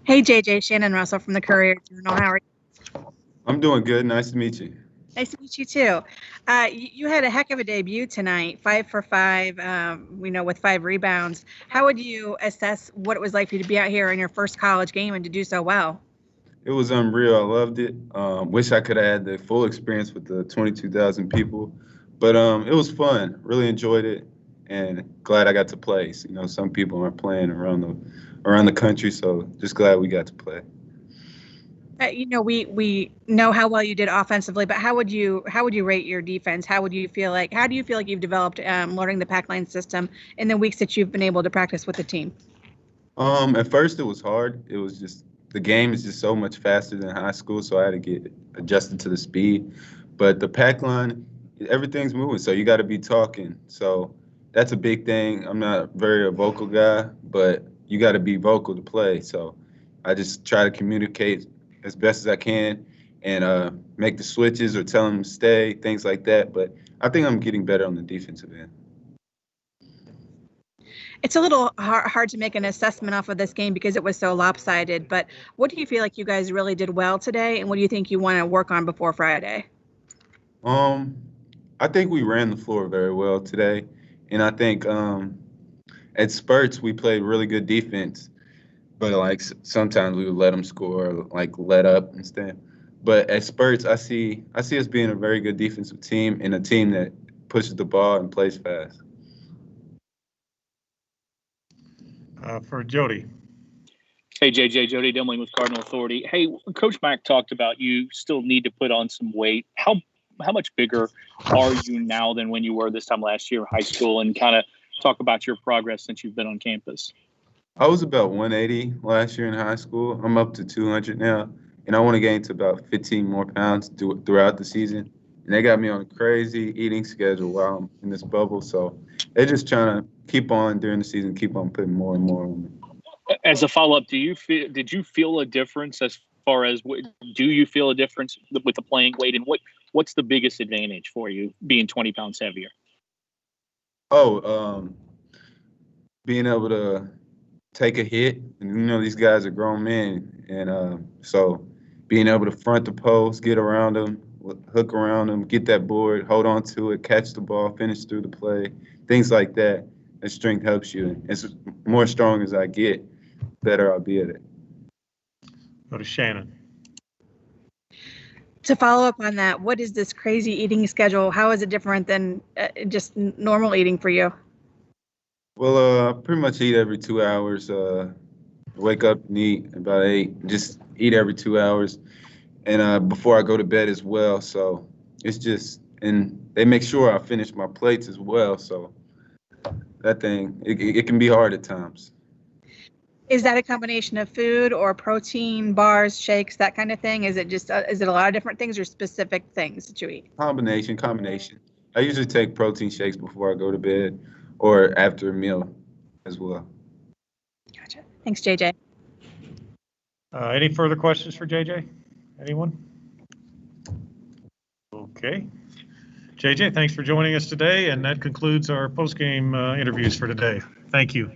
Hey, JJ, Shannon Russell from the Courier Journal. How are you? I'm doing good. Nice to meet you. Nice to meet you, too. You had a heck of a debut tonight, 5 for 5, with 5 rebounds. How would you assess what it was like for you to be out here in your first college game and to do so well? It was unreal. I loved it. Wish I could have had the full experience with the 22,000 people, but it was fun. Really enjoyed it, and glad I got to play. Some people aren't playing around the country, so just glad we got to play. We know how well you did offensively, but how would you rate your defense? How do you feel like you've developed learning the pack line system in the weeks that you've been able to practice with the team? At first, it was hard. It was just the game is just so much faster than high school, so I had to get adjusted to the speed. But the pack line, everything's moving, so you got to be talking. So that's a big thing. I'm not very a vocal guy, but you got to be vocal to play. So I just try to communicate as best as I can and make the switches or tell them to stay, things like that. But I think I'm getting better on the defensive end. It's a little hard to make an assessment off of this game because it was so lopsided, but what do you feel like you guys really did well today, and what do you think you want to work on before Friday? I think we ran the floor very well today, and I think at spurts we played really good defense, but like sometimes we would let them score, like let up instead. But at spurts, I see us being a very good defensive team and a team that pushes the ball and plays fast. For Jody. Hey, JJ, Jody Demling with Cardinal Authority. Hey, Coach Mack talked about you still need to put on some weight. How much bigger are you now than when you were this time last year in high school, and kind of talk about your progress since you've been on campus? I was about 180 last year in high school. I'm up to 200 now, and I want to gain to about 15 more pounds throughout the season. And they got me on a crazy eating schedule while I'm in this bubble. So they're just trying to keep on during the season, keep on putting more and more on me. As a follow-up, did you feel a difference as far as do you feel a difference with the playing weight, and what's the biggest advantage for you being 20 pounds heavier? Being able to take a hit, and these guys are grown men, and so being able to front the post, get around them, hook around them, get that board, hold on to it, catch the ball, finish through the play, things like that. And strength helps you. And as more strong as I get, better I'll be at it. Go to Shannon. To follow up on that, what is this crazy eating schedule? How is it different than just normal eating for you? Well, I pretty much eat every 2 hours. Wake up and eat about 8. Just eat every 2 hours. And before I go to bed as well. So it's just, and they make sure I finish my plates as well. So that thing, it can be hard at times. Is that a combination of food or protein, bars, shakes, that kind of thing? Is it just is it a lot of different things or specific things that you eat? Combination. I usually take protein shakes before I go to bed or after a meal as well. Gotcha. Thanks, JJ. Any further questions for JJ? Anyone? Okay. JJ, thanks for joining us today, and that concludes our post-game interviews for today. Thank you.